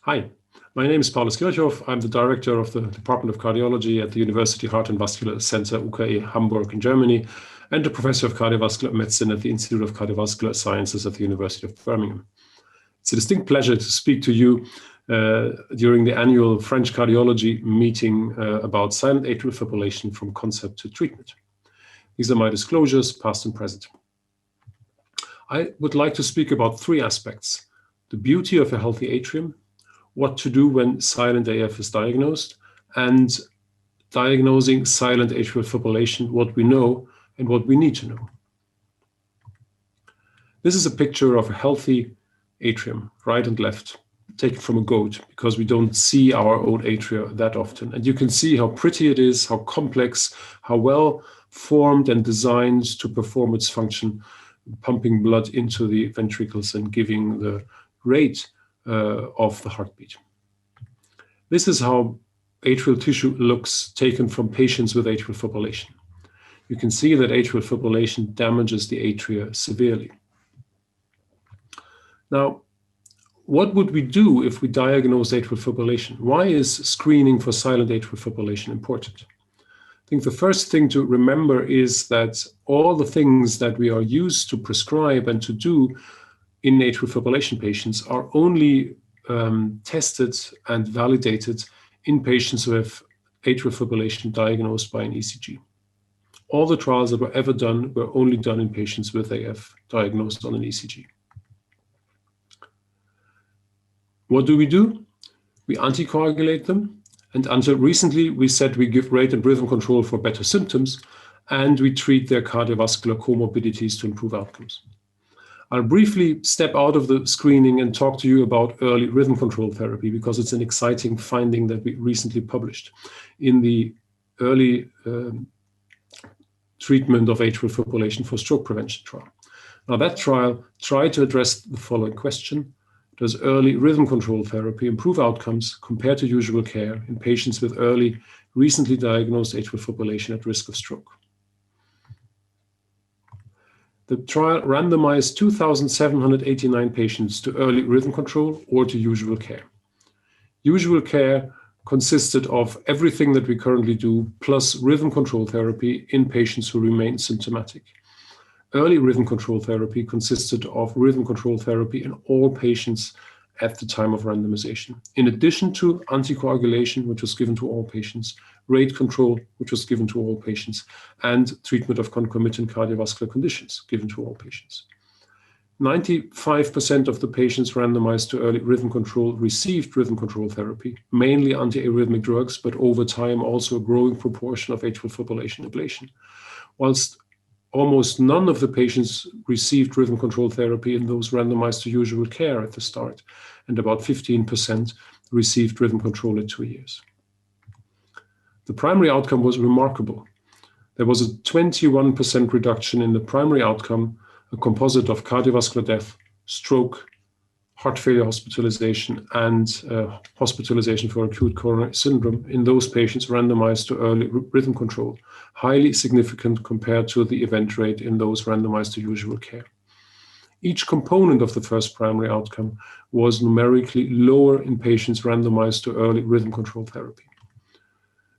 Hi, my name is Paulus Kirchhoff. I'm the director of the Department of Cardiology at the University Heart and Vascular Center UKE Hamburg in Germany, and a professor of cardiovascular medicine at the Institute of Cardiovascular Sciences at the University of Birmingham. It's a distinct pleasure to speak to you during the annual French cardiology meeting about silent atrial fibrillation from concept to treatment. These are my disclosures, past and present. I would like to speak about three aspects: the beauty of a healthy atrium, what to do when silent AF is diagnosed, and diagnosing silent atrial fibrillation, what we know and what we need to know. This is a picture of a healthy atrium, right and left, taken from a goat, because we don't see our own atria that often. And you can see how pretty it is, how complex, how well formed and designed to perform its function, pumping blood into the ventricles and giving the rate of the heartbeat. This is how atrial tissue looks taken from patients with atrial fibrillation. You can see that atrial fibrillation damages the atria severely. Now, what would we do if we diagnose atrial fibrillation? Why is screening for silent atrial fibrillation important? I think the first thing to remember is that all the things that we are used to prescribe and to do in atrial fibrillation patients are only tested and validated in patients who have atrial fibrillation diagnosed by an ECG. All the trials that were ever done were only done in patients with AF diagnosed on an ECG. What do? We anticoagulate them, and until recently we said we give rate and rhythm control for better symptoms, and we treat their cardiovascular comorbidities to improve outcomes. I'll briefly step out of the screening and talk to you about early rhythm control therapy, because it's an exciting finding that we recently published in the early treatment of atrial fibrillation for stroke prevention trial. Now, that trial tried to address the following question: does early rhythm control therapy improve outcomes compared to usual care in patients with early, recently diagnosed atrial fibrillation at risk of stroke? The trial randomized 2,789 patients to early rhythm control or to usual care. Usual care consisted of everything that we currently do, plus rhythm control therapy in patients who remain symptomatic. Early rhythm control therapy consisted of rhythm control therapy in all patients at the time of randomization, in addition to anticoagulation, which was given to all patients, rate control, which was given to all patients, and treatment of concomitant cardiovascular conditions given to all patients. 95% of the patients randomized to early rhythm control received rhythm control therapy, mainly antiarrhythmic drugs, but over time also a growing proportion of atrial fibrillation ablation, whilst almost none of the patients received rhythm control therapy in those randomized to usual care at the start, and about 15% received rhythm control at 2 years. The primary outcome was remarkable. There was a 21% reduction in the primary outcome, a composite of cardiovascular death, stroke, heart failure hospitalization, and hospitalization for acute coronary syndrome in those patients randomized to early rhythm control, highly significant compared to the event rate in those randomized to usual care. Each component of the first primary outcome was numerically lower in patients randomized to early rhythm control therapy.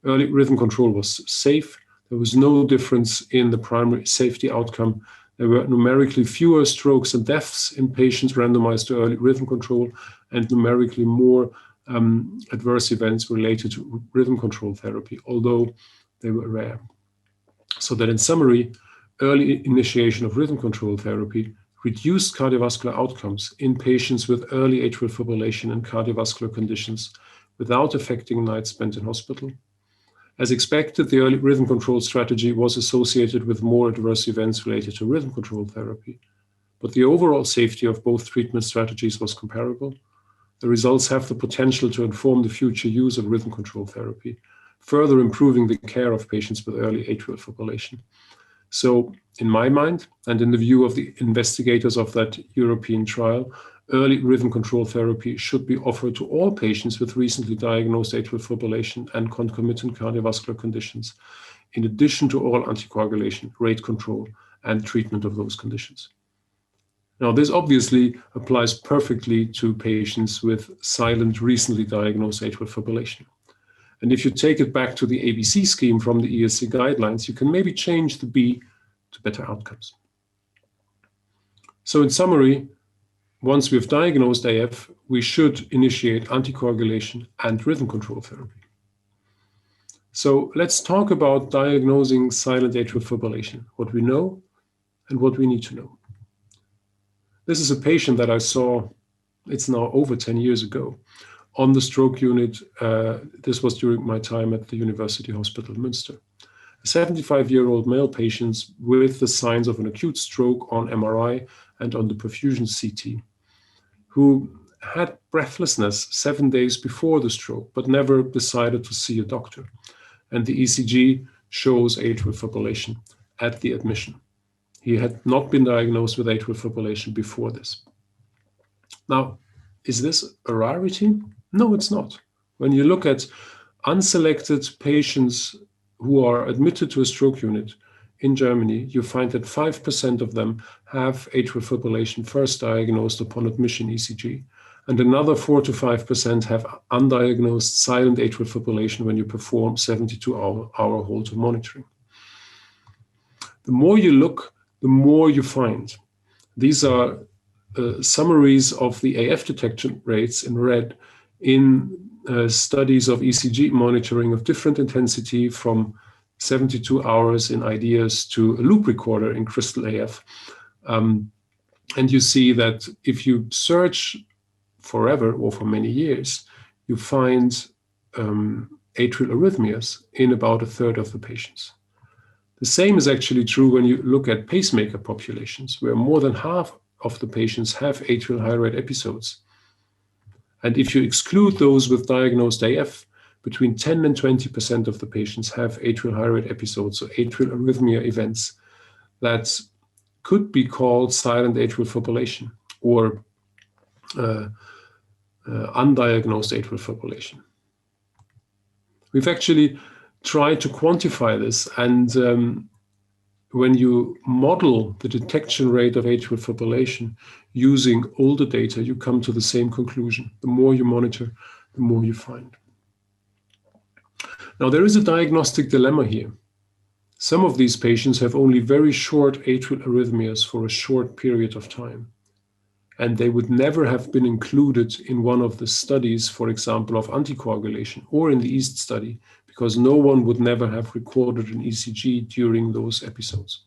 Early rhythm control was safe. There was no difference in the primary safety outcome. There were numerically fewer strokes and deaths in patients randomized to early rhythm control, and numerically more adverse events related to rhythm control therapy, although they were rare. So that in summary, early initiation of rhythm control therapy reduced cardiovascular outcomes in patients with early atrial fibrillation and cardiovascular conditions without affecting nights spent in hospital. As expected, the early rhythm control strategy was associated with more adverse events related to rhythm control therapy, but the overall safety of both treatment strategies was comparable. The results have the potential to inform the future use of rhythm control therapy, further improving the care of patients with early atrial fibrillation. So, in my mind, and in the view of the investigators of that European trial, early rhythm control therapy should be offered to all patients with recently diagnosed atrial fibrillation and concomitant cardiovascular conditions, in addition to all anticoagulation, rate control, and treatment of those conditions. Now, this obviously applies perfectly to patients with silent, recently diagnosed atrial fibrillation. And if you take it back to the ABC scheme from the ESC guidelines, you can maybe change the B to better outcomes. So in summary, once we've diagnosed AF, we should initiate anticoagulation and rhythm control therapy. So let's talk about diagnosing silent atrial fibrillation, what we know and what we need to know. This is a patient that I saw, it's now over 10 years ago, on the stroke unit. This was during my time at the University Hospital Münster. A 75-year-old male patient with the signs of an acute stroke on MRI and on the perfusion CT, who had breathlessness 7 days before the stroke, but never decided to see a doctor. And the ECG shows atrial fibrillation at the admission. He had not been diagnosed with atrial fibrillation before this. Now, is this a rarity? No, it's not. When you look at unselected patients who are admitted to a stroke unit in Germany, you find that 5% of them have atrial fibrillation first diagnosed upon admission ECG, and another 4 to 5% have undiagnosed silent atrial fibrillation when you perform 72-hour Holter monitoring. The more you look, the more you find. These are summaries of the AF detection rates in red in studies of ECG monitoring of different intensity from 72 hours in IDEAS to a loop recorder in Crystal AF. And you see that if you search forever or for many years, you find atrial arrhythmias in about a third of the patients. The same is actually true when you look at pacemaker populations, where more than half of the patients have atrial high rate episodes. And if you exclude those with diagnosed AF, between 10 and 20% of the patients have atrial high rate episodes, so atrial arrhythmia events that could be called silent atrial fibrillation or undiagnosed atrial fibrillation. We've actually tried to quantify this, and when you model the detection rate of atrial fibrillation using older data, you come to the same conclusion. The more you monitor, the more you find. Now, there is a diagnostic dilemma here. Some of these patients have only very short atrial arrhythmias for a short period of time, and they would never have been included in one of the studies, for example, of anticoagulation or in the EAST study, because no one would never have recorded an ECG during those episodes.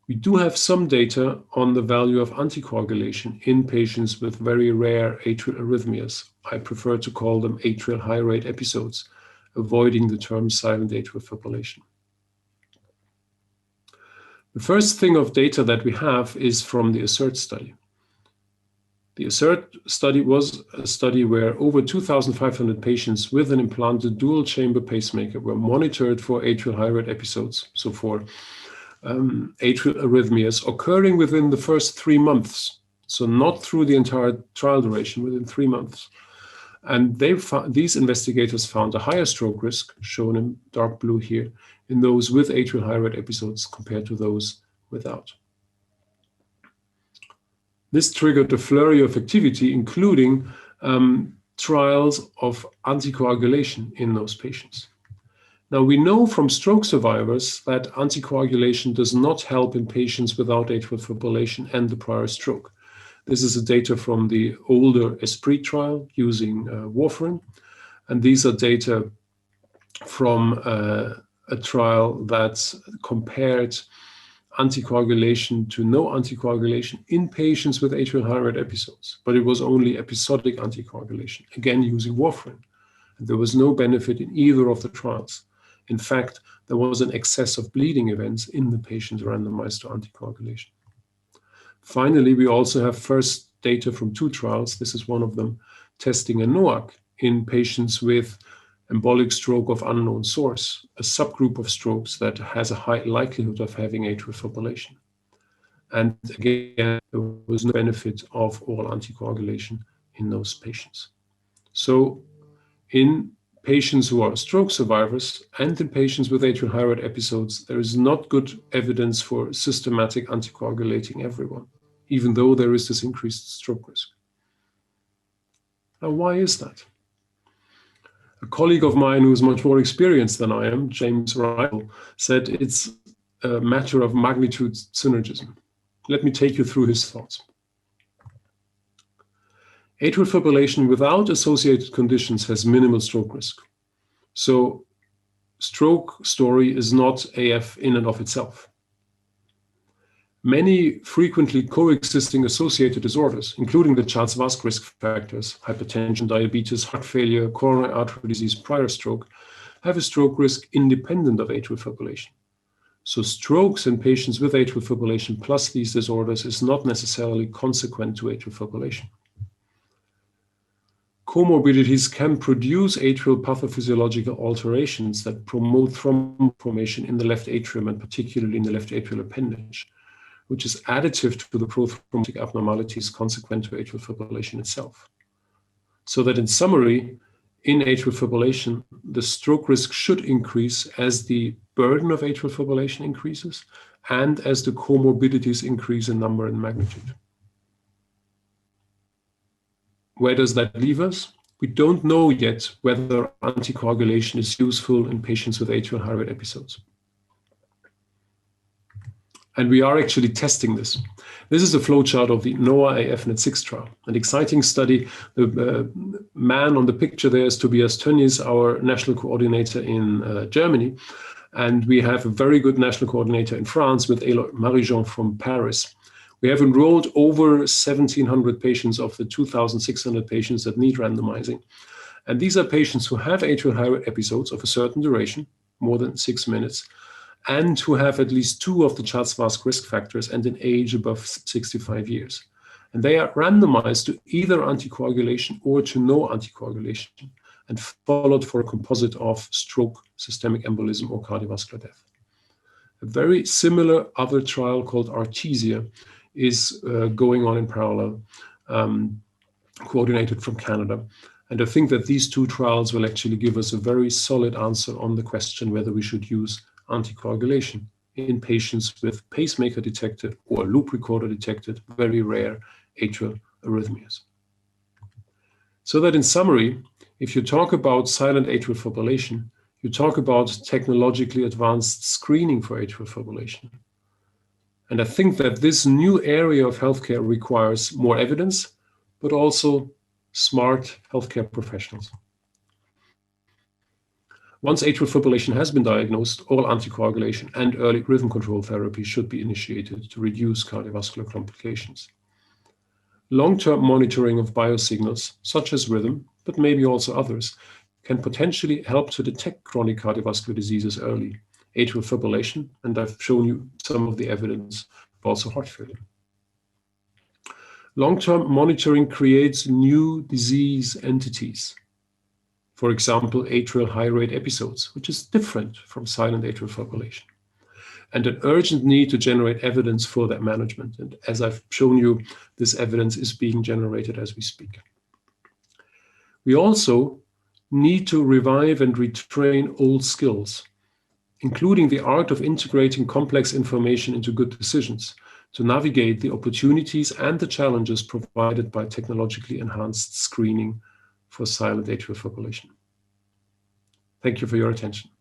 We do have some data on the value of anticoagulation in patients with very rare atrial arrhythmias. I prefer to call them atrial high rate episodes, avoiding the term silent atrial fibrillation. The first thing of data that we have is from the ASSERT study. The ASSERT study was a study where over 2,500 patients with an implanted dual chamber pacemaker were monitored for atrial high rate episodes, so for atrial arrhythmias occurring within the first 3 months, so not through the entire trial duration, within 3 months. And these investigators found a higher stroke risk, shown in dark blue here, in those with atrial high rate episodes compared to those without. This triggered a flurry of activity, including trials of anticoagulation in those patients. Now, we know from stroke survivors that anticoagulation does not help in patients without atrial fibrillation and the prior stroke. This is the data from the older ESPRIT trial using warfarin, and these are data from a trial that compared anticoagulation to no anticoagulation in patients with atrial high rate episodes, but it was only episodic anticoagulation, again using warfarin. And there was no benefit in either of the trials. In fact, there was an excess of bleeding events in the patients randomized to anticoagulation. Finally, we also have first data from 2 trials. This is one of them, testing a NOAC in patients with embolic stroke of unknown source, a subgroup of strokes that has a high likelihood of having atrial fibrillation. And again, there was no benefit of oral anticoagulation in those patients. So in patients who are stroke survivors and in patients with atrial high rate episodes, there is not good evidence for systematic anticoagulating everyone, even though there is this increased stroke risk. Now, why is that? A colleague of mine who is much more experienced than I am, James Ryle, said it's a matter of magnitude synergism. Let me take you through his thoughts. Atrial fibrillation without associated conditions has minimal stroke risk. So stroke story is not AF in and of itself. Many frequently coexisting associated disorders, including the Charles-Vask risk factors, hypertension, diabetes, heart failure, coronary artery disease, prior stroke, have a stroke risk independent of atrial fibrillation. So strokes in patients with atrial fibrillation plus these disorders is not necessarily consequent to atrial fibrillation. Comorbidities can produce atrial pathophysiological alterations that promote thrombus formation in the left atrium and particularly in the left atrial appendage, which is additive to the prothrombotic abnormalities consequent to atrial fibrillation itself. So that in summary, in atrial fibrillation, the stroke risk should increase as the burden of atrial fibrillation increases and as the comorbidities increase in number and magnitude. Where does that leave us? We don't know yet whether anticoagulation is useful in patients with atrial high rate episodes. And we are actually testing this. This is a flowchart of the NOAA AFNet6 trial, an exciting study. The man on the picture there is Tobias Tönnies, our national coordinator in Germany. And we have a very good national coordinator in France with Eloy Marijon from Paris. We have enrolled over 1,700 patients of the 2,600 patients that need randomizing. And these are patients who have atrial high rate episodes of a certain duration, more than 6 minutes, and who have at least 2 of the Charles-Vask risk factors and an age above 65 years. And they are randomized to either anticoagulation or to no anticoagulation and followed for a composite of stroke, systemic embolism, or cardiovascular death. A very similar other trial called Artesia is going on in parallel, coordinated from Canada. And I think that these 2 trials will actually give us a very solid answer on the question whether we should use anticoagulation in patients with pacemaker detected or loop recorder detected, very rare atrial arrhythmias. So that in summary, if you talk about silent atrial fibrillation, you talk about technologically advanced screening for atrial fibrillation. And I think that this new area of healthcare requires more evidence, but also smart healthcare professionals. Once atrial fibrillation has been diagnosed, all anticoagulation and early rhythm control therapy should be initiated to reduce cardiovascular complications. Long-term monitoring of biosignals, such as rhythm, but maybe also others, can potentially help to detect chronic cardiovascular diseases early, atrial fibrillation, and I've shown you some of the evidence, but also heart failure. Long-term monitoring creates new disease entities. For example, atrial high rate episodes, which is different from silent atrial fibrillation, and an urgent need to generate evidence for that management. And as I've shown you, this evidence is being generated as we speak. We also need to revive and retrain old skills, including the art of integrating complex information into good decisions to navigate the opportunities and the challenges provided by technologically enhanced screening for silent atrial fibrillation. Thank you for your attention.